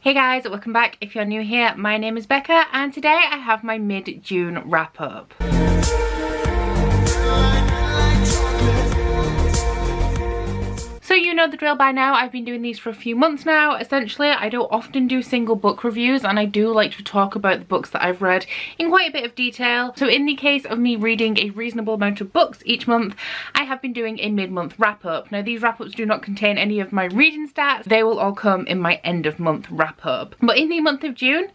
Hey guys, welcome back. If you're new here, my name is Becca and today I have my mid-June wrap up. So you know the drill by now. I've been doing these for a few months now. Essentially, I don't often do single book reviews and I do like to talk about the books that I've read in quite a bit of detail. So in the case of me reading a reasonable amount of books each month, I have been doing a mid-month wrap-up. Now these wrap-ups do not contain any of my reading stats. They will all come in my end-of-month wrap-up. But in the month of June,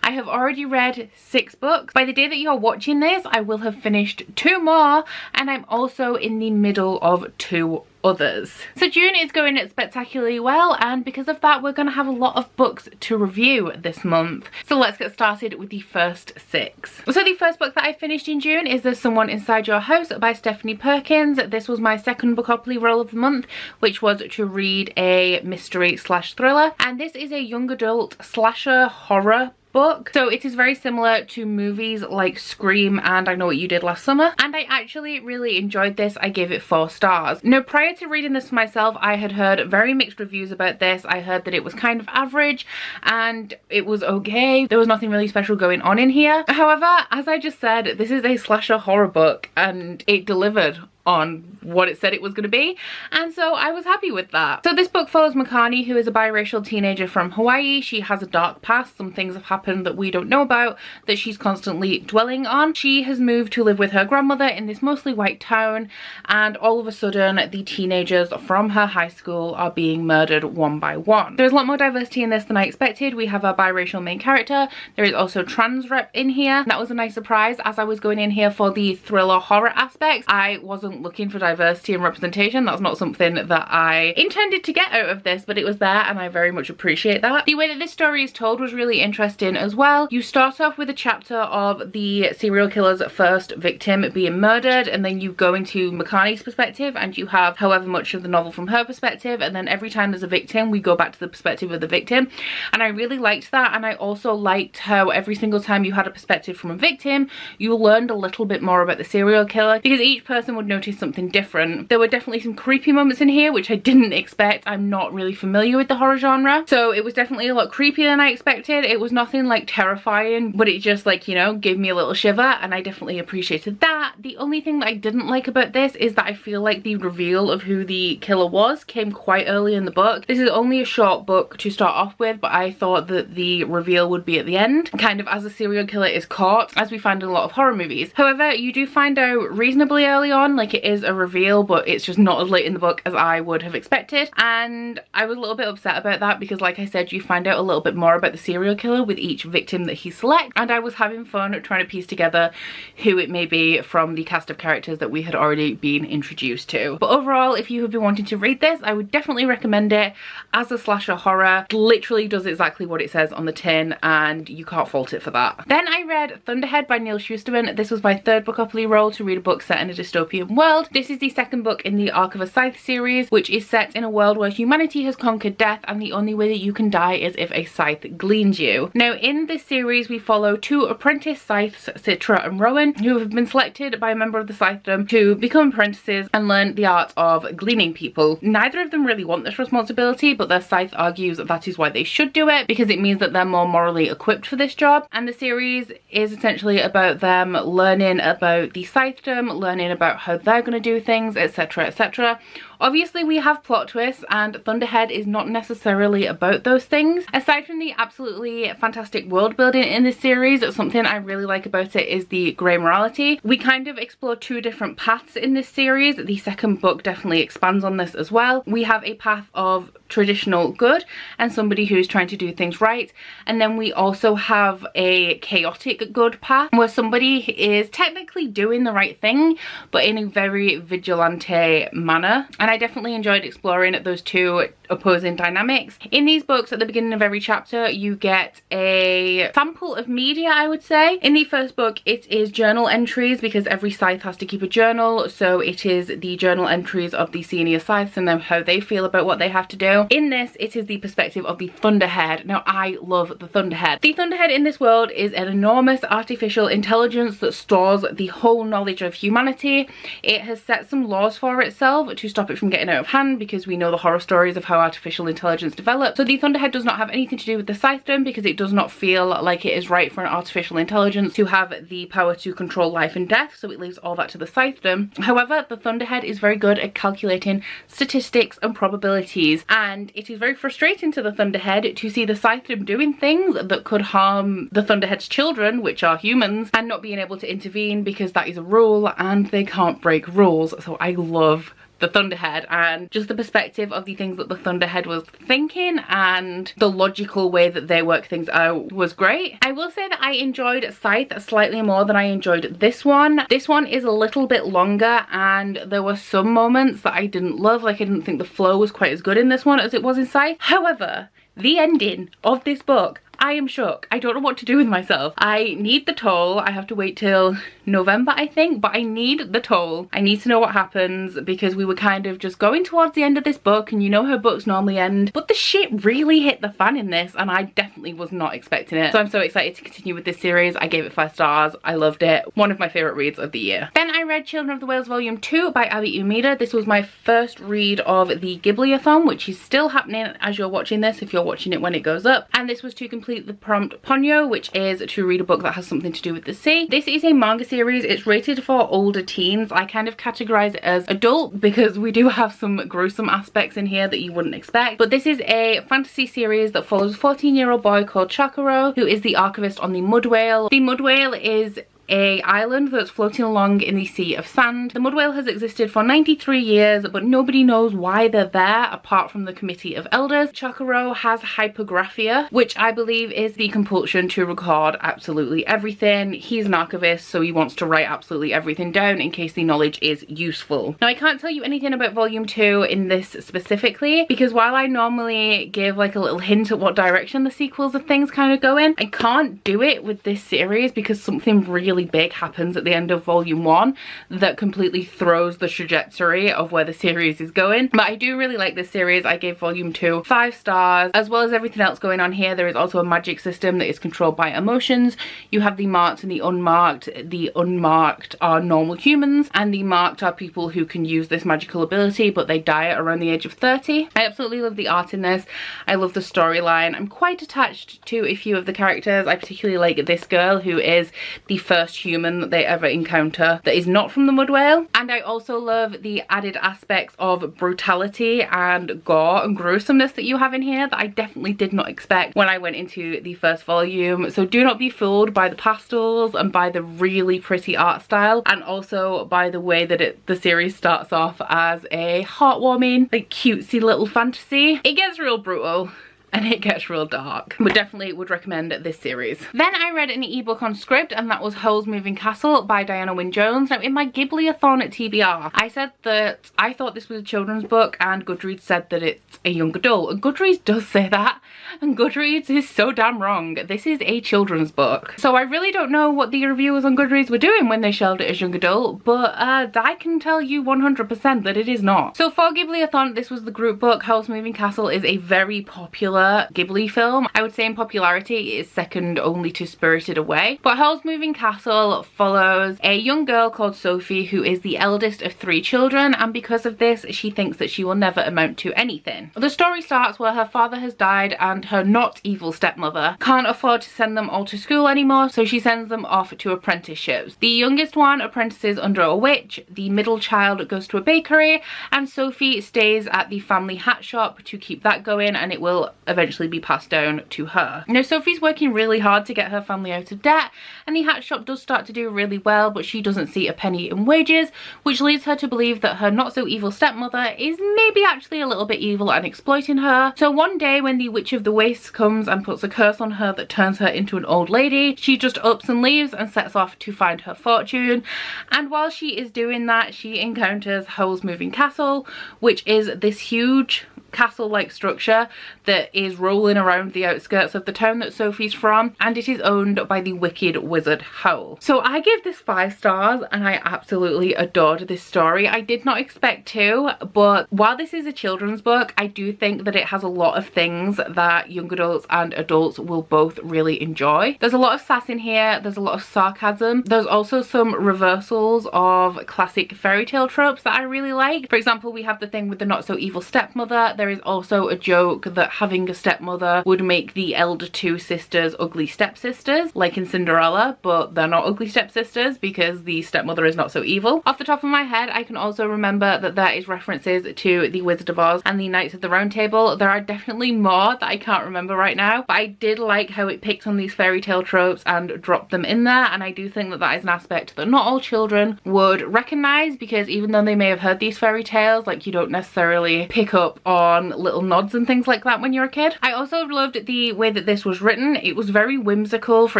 I have already read 6 books. By the day that you're watching this, I will have finished 2 more and I'm also in the middle of 2 others. So June is going spectacularly well and because of that we're going to have a lot of books to review this month. So let's get started with the first 6. So the first book that I finished in June is There's Someone Inside Your House by Stephanie Perkins. This was my second Bookopoly roll of the month, which was to read a mystery slash thriller, and this is a young adult slasher horror book. So it is very similar to movies like Scream and I Know What You Did Last Summer, and I actually really enjoyed this. I gave it 4 stars. Now prior to reading this myself, I had heard very mixed reviews about this. I heard that it was kind of average and it was okay. There was nothing really special going on in here. However, as I just said, this is a slasher horror book and it delivered on what it said it was going to be, and so I was happy with that. So this book follows Makani, who is a biracial teenager from Hawaii. She has a dark past. Some things have happened that we don't know about that she's constantly dwelling on. She has moved to live with her grandmother in this mostly white town, and all of a sudden the teenagers from her high school are being murdered one by one. There's a lot more diversity in this than I expected. We have a biracial main character. There is also trans rep in here. That was a nice surprise. As I was going in here for the thriller horror aspects, I wasn't looking for diversity and representation. That's not something that I intended to get out of this, but it was there and I very much appreciate that. The way that this story is told was really interesting as well. You start off with a chapter of the serial killer's first victim being murdered, and then you go into Makani's perspective and you have however much of the novel from her perspective, and then every time there's a victim we go back to the perspective of the victim, and I really liked that. And I also liked how every single time you had a perspective from a victim you learned a little bit more about the serial killer, because each person would notice something different. There were definitely some creepy moments in here which I didn't expect. I'm not really familiar with the horror genre, so it was definitely a lot creepier than I expected. It was nothing like terrifying, but it just, like, you know, gave me a little shiver, and I definitely appreciated that. The only thing that I didn't like about this is that I feel like the reveal of who the killer was came quite early in the book. This is only a short book to start off with, but I thought that the reveal would be at the end, kind of as the serial killer is caught, as we find in a lot of horror movies. However, you do find out reasonably early on, like it is a reveal, but it's just not as late in the book as I would have expected, and I was a little bit upset about that because, like I said, you find out a little bit more about the serial killer with each victim that he selects, and I was having fun trying to piece together who it may be from the cast of characters that we had already been introduced to. But overall, if you have been wanting to read this, I would definitely recommend it. As a slasher horror, it literally does exactly what it says on the tin and you can't fault it for that. Then I read Thunderhead by Neil Shusterman. This was my 3rd Bookopoly roll to read a book set in a dystopian world. This is the 2nd book in the Arc of a Scythe series, which is set in a world where humanity has conquered death and the only way that you can die is if a scythe gleans you. Now in this series we follow 2 apprentice scythes, Citra and Rowan, who have been selected by a member of the scythedom to become apprentices and learn the art of gleaning people. Neither of them really want this responsibility, but their scythe argues that that is why they should do it, because it means that they're more morally equipped for this job. And the series is essentially about them learning about the scythedom, learning about how they're going to do things, etc, etc. Obviously we have plot twists and Thunderhead is not necessarily about those things. Aside from the absolutely fantastic world building in this series, something I really like about it is the grey morality. We kind of explore 2 different paths in this series. The 2nd book definitely expands on this as well. We have a path of traditional good and somebody who's trying to do things right, and then we also have a chaotic good path where somebody is technically doing the right thing but in a very vigilante manner, and I definitely enjoyed exploring those 2 opposing dynamics. In these books, at the beginning of every chapter you get a sample of media, I would say. In the first book it is journal entries, because every scythe has to keep a journal, so it is the journal entries of the senior scythes and then how they feel about what they have to do. In this it is the perspective of the Thunderhead. Now I love the Thunderhead. The Thunderhead in this world is an enormous artificial intelligence that stores the whole knowledge of humanity. It has set some laws for itself to stop it from getting out of hand because we know the horror stories of how artificial intelligence developed. So the Thunderhead does not have anything to do with the Scythedom because it does not feel like it is right for an artificial intelligence to have the power to control life and death, so it leaves all that to the Scythedom. However, the Thunderhead is very good at calculating statistics and probabilities, and it is very frustrating to the Thunderhead to see the Scythedom doing things that could harm the Thunderhead's children, which are humans, and not being able to intervene because that is a rule and they can't break rules. So I love the Thunderhead, and just the perspective of the things that the Thunderhead was thinking and the logical way that they work things out was great. I will say that I enjoyed Scythe slightly more than I enjoyed this one. This one is a little bit longer and there were some moments that I didn't love, like I didn't think the flow was quite as good in this one as it was in Scythe. However, the ending of this book, I am shook. I don't know what to do with myself. I need the toll. I have to wait till November, I think, but I need the toll. I need to know what happens because we were kind of just going towards the end of this book, and you know how books normally end, but the shit really hit the fan in this and I definitely was not expecting it. So I'm so excited to continue with this series. I gave it 5 stars. I loved it. One of my favourite reads of the year. Then I read Children of the Whales Volume 2 by Abi Umeda. This was my first read of the Ghibli-a-thon, which is still happening as you're watching this, if you're watching it when it goes up. And this was to complete the prompt Ponyo, which is to read a book that has something to do with the sea. This is a manga series. It's rated for older teens. I kind of categorize it as adult because we do have some gruesome aspects in here that you wouldn't expect. But this is a fantasy series that follows a 14-year-old boy called Chakuro, who is the archivist on the Mud Whale. The Mud Whale is a island that's floating along in the sea of sand. The mud whale has existed for 93 years, but nobody knows why they're there apart from the committee of elders. Chakuro has hypographia, which I believe is the compulsion to record absolutely everything. He's an archivist, so he wants to write absolutely everything down in case the knowledge is useful. Now, I can't tell you anything about volume 2 in this specifically because while I normally give like a little hint at what direction the sequels of things kind of go in, I can't do it with this series because something really big happens at the end of volume 1 that completely throws the trajectory of where the series is going. But I do really like this series. I gave volume 2 5 stars. As well as everything else going on here, there is also a magic system that is controlled by emotions. You have the marked and the unmarked. The unmarked are normal humans and the marked are people who can use this magical ability but they die at around the age of 30. I absolutely love the art in this. I love the storyline. I'm quite attached to a few of the characters. I particularly like this girl who is the first human that they ever encounter that is not from the mud whale. And I also love the added aspects of brutality and gore and gruesomeness that you have in here that I definitely did not expect when I went into the first volume. So do not be fooled by the pastels and by the really pretty art style, and also by the way that the series starts off as a heartwarming, like cutesy little fantasy. It gets real brutal and it gets real dark, but definitely would recommend this series. Then I read an ebook on script, and that was Howl's Moving Castle by Diana Wynne Jones. Now in my Ghibli-a-thon at TBR, I said that I thought this was a children's book and Goodreads said that it's a young adult, and Goodreads does say that, and Goodreads is so damn wrong. This is a children's book. So I really don't know what the reviewers on Goodreads were doing when they shelved it as young adult, but I can tell you 100% that it is not. So for Ghibli-a-thon, this was the group book. Howl's Moving Castle is a very popular Ghibli film. I would say in popularity it is second only to Spirited Away. But Howl's Moving Castle follows a young girl called Sophie who is the eldest of 3 children, and because of this she thinks that she will never amount to anything. The story starts where her father has died and her not evil stepmother can't afford to send them all to school anymore, so she sends them off to apprenticeships. The youngest one apprentices under a witch, the middle child goes to a bakery, and Sophie stays at the family hat shop to keep that going, and it will eventually be passed down to her. Now Sophie's working really hard to get her family out of debt, and the hat shop does start to do really well, but she doesn't see a penny in wages, which leads her to believe that her not so evil stepmother is maybe actually a little bit evil and exploiting her. So one day when the Witch of the Waste comes and puts a curse on her that turns her into an old lady, she just ups and leaves and sets off to find her fortune. And while she is doing that, she encounters Howl's Moving Castle, which is this huge castle-like structure that is rolling around the outskirts of the town that Sophie's from, and it is owned by the wicked wizard Howl. So I gave this 5 stars and I absolutely adored this story. I did not expect to, but while this is a children's book, I do think that it has a lot of things that young adults and adults will both really enjoy. There's a lot of sass in here, there's a lot of sarcasm, there's also some reversals of classic fairy tale tropes that I really like. For example, we have the thing with the not so evil stepmother. There is also a joke that having a stepmother would make the elder 2 sisters ugly stepsisters, like in Cinderella, but they're not ugly stepsisters because the stepmother is not so evil. Off the top of my head, I can also remember that there is references to the Wizard of Oz and the Knights of the Round Table. There are definitely more that I can't remember right now, but I did like how it picked on these fairy tale tropes and dropped them in there, and I do think that that is an aspect that not all children would recognize, because even though they may have heard these fairy tales, like, you don't necessarily pick up on little nods and things like that when you're a kid. I also loved the way that this was written. It was very whimsical. For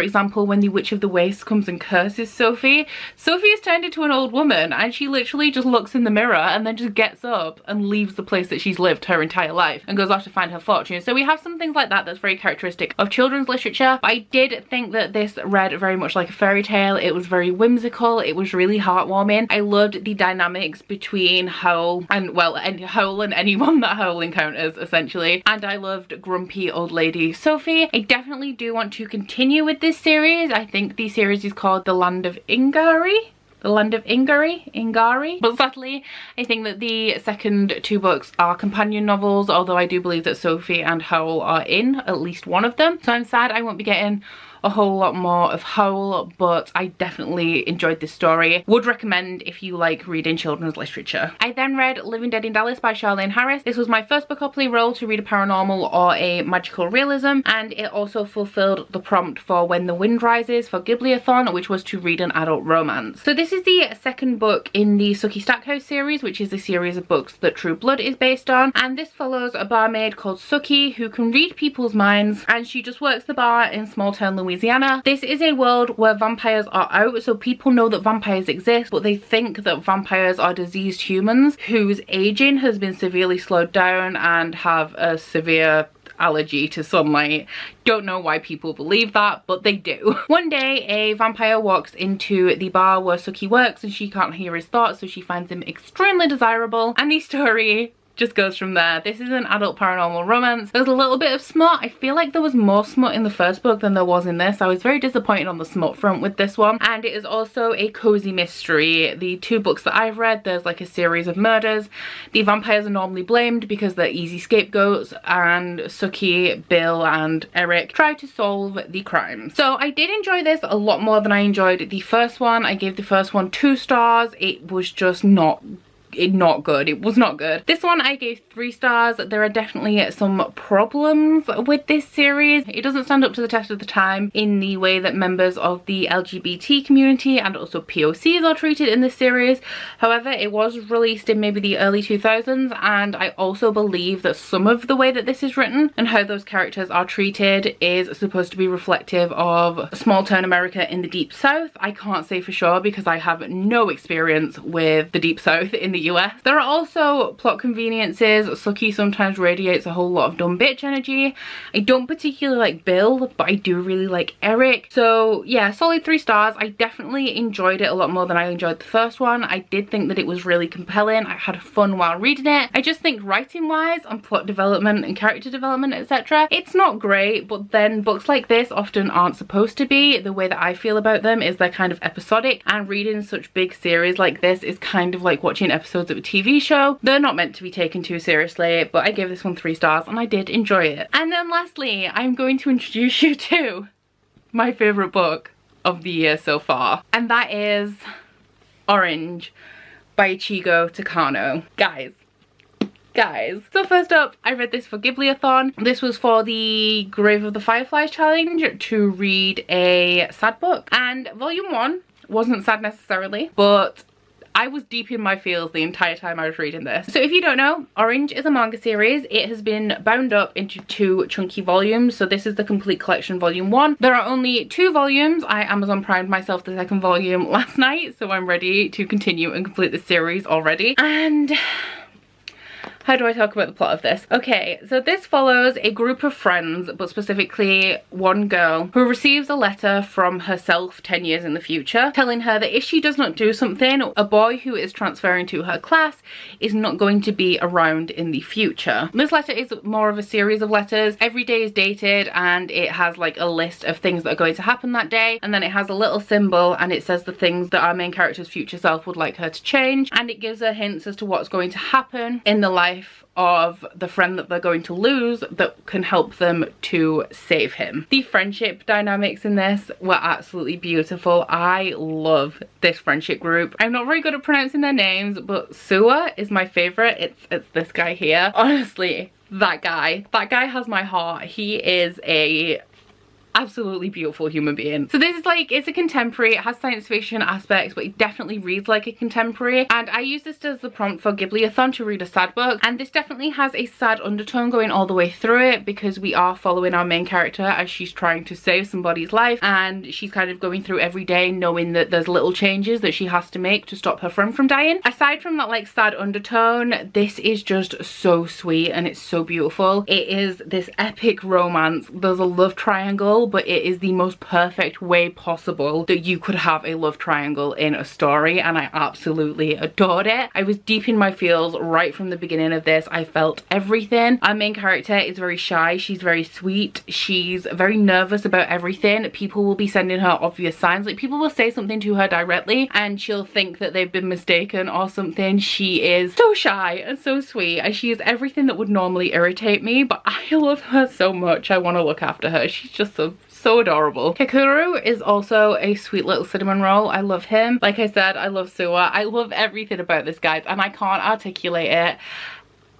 example, when the Witch of the Waste comes and curses Sophie, Sophie is turned into an old woman and she literally just looks in the mirror and then just gets up and leaves the place that she's lived her entire life and goes off to find her fortune. So we have some things like that that's very characteristic of children's literature, but I did think that this read very much like a fairy tale. It was very whimsical, it was really heartwarming. I loved the dynamics between Howl and, well, Howl and anyone that Howl encounters, essentially, and I loved grumpy old lady Sophie. I definitely do want to continue with this series. I think the series is called The Land of Ingari? The Land of Ingari. But sadly, I think that the second 2 books are companion novels, although I do believe that Sophie and Howl are in at least one of them. So I'm sad I won't be getting a whole lot more of Howl, but I definitely enjoyed this story. Would recommend if you like reading children's literature. I then read Living Dead in Dallas by Charlene Harris. This was my first Bookopoly role to read a paranormal or a magical realism, and it also fulfilled the prompt for When the Wind Rises for Ghibli-a-thon, which was to read an adult romance. So this is the second book in the Sookie Stackhouse series, which is a series of books that True Blood is based on, and this follows a barmaid called Sookie who can read people's minds, and she just works the bar in small town Louisiana. This is a world where vampires are out, so people know that vampires exist, but they think that vampires are diseased humans whose aging has been severely slowed down and have a severe allergy to sunlight. Don't know why people believe that, but they do. One day a vampire walks into the bar where Sookie works and she can't hear his thoughts, so she finds him extremely desirable, and the story just goes from there. This is an adult paranormal romance. There's a little bit of smut. I feel like there was more smut in the first book than there was in this. I was very disappointed on the smut front with this one. And it is also a cozy mystery. The 2 books that I've read, there's like a series of murders. The vampires are normally blamed because they're easy scapegoats, and Sookie, Bill and Eric try to solve the crimes. So I did enjoy this a lot more than I enjoyed the first one. I gave the first one 2 stars. It was just not good. It was not good. This one I gave 3 stars. There are definitely some problems with this series. It doesn't stand up to the test of the time in the way that members of the LGBT community and also POCs are treated in this series. However, it was released in maybe the early 2000s, and I also believe that some of the way that this is written and how those characters are treated is supposed to be reflective of small town America in the Deep South. I can't say for sure because I have no experience with the Deep South in the US. There are also plot conveniences. Sookie sometimes radiates a whole lot of dumb bitch energy. I don't particularly like Bill, but I do really like Eric. So yeah, solid 3 stars. I definitely enjoyed it a lot more than I enjoyed the first one. I did think that it was really compelling. I had fun while reading it. I just think writing wise and plot development and character development, etc., it's not great, but then books like this often aren't supposed to be. The way that I feel about them is they're kind of episodic, and reading such big series like this is kind of like watching episodes of a TV show. They're not meant to be taken too seriously, but I gave this one 3 stars and I did enjoy it. And then lastly, I'm going to introduce you to my favourite book of the year so far, and that is Orange by Ichigo Takano. Guys, so first up, I read this for Ghibli-a-thon. This was for the Grave of the Fireflies challenge to read a sad book, and volume 1 wasn't sad necessarily, but I was deep in my feels the entire time I was reading this. So if you don't know, Orange is a manga series. It has been bound up into 2 chunky volumes. So this is the complete collection, volume 1. There are only 2 volumes. I Amazon Primed myself the 2nd volume last night, so I'm ready to continue and complete the series already. And How do I talk about the plot of this? Okay, so this follows a group of friends, but specifically one girl who receives a letter from herself 10 years in the future telling her that if she does not do something, a boy who is transferring to her class is not going to be around in the future. This letter is more of a series of letters. Every day is dated and it has like a list of things that are going to happen that day, and then it has a little symbol and it says the things that our main character's future self would like her to change, and it gives her hints as to what's going to happen in the life of the friend that they're going to lose that can help them to save him. The friendship dynamics in this were absolutely beautiful. I love this friendship group. I'm not very good at pronouncing their names, but Sua is my favorite. It's this guy here. Honestly, that guy has my heart. He is a absolutely beautiful human being. So this is like, it's a contemporary, it has science fiction aspects, but it definitely reads like a contemporary, and I used this as the prompt for ghibli-a-thon to read a sad book, and this definitely has a sad undertone going all the way through it because we are following our main character as she's trying to save somebody's life, and she's kind of going through every day knowing that there's little changes that she has to make to stop her friend from dying. Aside from that like sad undertone, this is just so sweet and it's so beautiful. It is this epic romance. There's a love triangle, but it is the most perfect way possible that you could have a love triangle in a story, and I absolutely adored it. I was deep in my feels right from the beginning of this. I felt everything. Our main character is very shy, she's very sweet, she's very nervous about everything. People will be sending her obvious signs, like people will say something to her directly and she'll think that they've been mistaken or something. She is so shy and so sweet, and she is everything that would normally irritate me, but I love her so much. I want to look after her. She's just so adorable. Kakuru is also a sweet little cinnamon roll. I love him. Like I said, I love Sua. I love everything about this, guys, and I can't articulate it.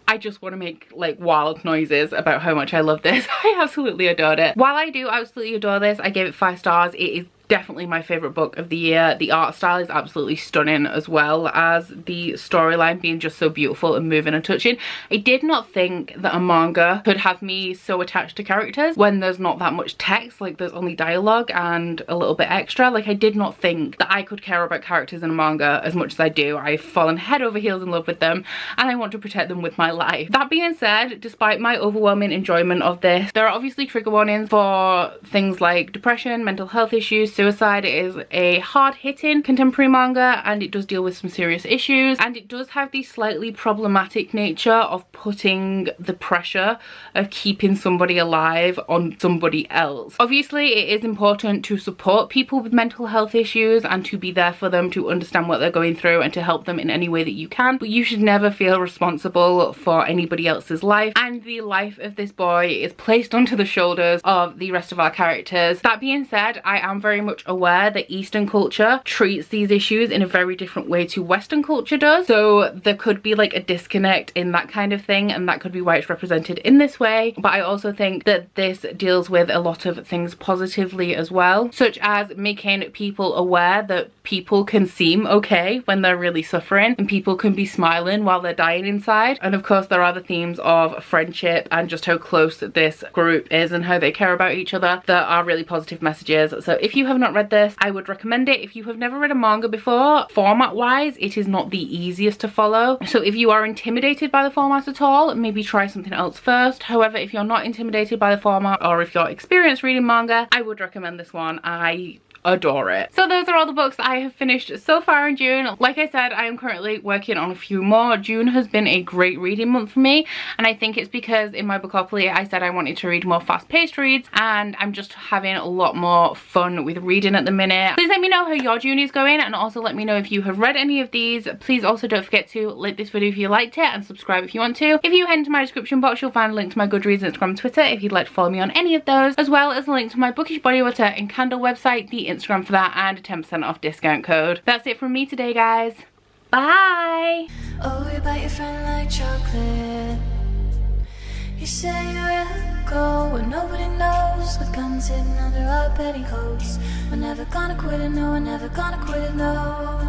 I just want to make like wild noises about how much I love this. I absolutely adored it. While I do absolutely adore this, I gave it 5 stars. It is definitely my favorite book of the year. The art style is absolutely stunning, as well as the storyline being just so beautiful and moving and touching. I did not think that a manga could have me so attached to characters when there's not that much text, like there's only dialogue and a little bit extra. Like I did not think that I could care about characters in a manga as much as I do. I've fallen head over heels in love with them and I want to protect them with my life. That being said, despite my overwhelming enjoyment of this, there are obviously trigger warnings for things like depression, mental health issues, suicide. It is a hard-hitting contemporary manga and it does deal with some serious issues, and it does have the slightly problematic nature of putting the pressure of keeping somebody alive on somebody else. Obviously it is important to support people with mental health issues and to be there for them, to understand what they're going through and to help them in any way that you can, but you should never feel responsible for anybody else's life, and the life of this boy is placed onto the shoulders of the rest of our characters. That being said, I am very much aware that Eastern culture treats these issues in a very different way to Western culture does, so there could be like a disconnect in that kind of thing, and that could be why it's represented in this way. But I also think that this deals with a lot of things positively as well, such as making people aware that people can seem okay when they're really suffering and people can be smiling while they're dying inside. And of course there are the themes of friendship and just how close this group is and how they care about each other that are really positive messages. So if you have not read this, I would recommend it. If you have never read a manga before, format wise it is not the easiest to follow, so if you are intimidated by the format at all, maybe try something else first. However, if you're not intimidated by the format, or if you're experienced reading manga, I would recommend this one. I adore it. So those are all the books that I have finished so far in June. Like I said, I am currently working on a few more. June has been a great reading month for me, and I think it's because in my Bookopoly I said I wanted to read more fast-paced reads, and I'm just having a lot more fun with reading at the minute. Please let me know how your June is going, and also let me know if you have read any of these. Please also don't forget to like this video if you liked it and subscribe if you want to. If you head into my description box, you'll find a link to my Goodreads, Instagram, Twitter if you'd like to follow me on any of those, as well as a link to my Bookish body water and candle website, the Instagram for that, and a 10% off discount code. That's it from me today, guys. Bye! Oh, you bite your friend like chocolate. You say you will go where nobody knows, with guns hidden under our petticoats. We're never gonna quit it, no, we're never gonna quit it, no.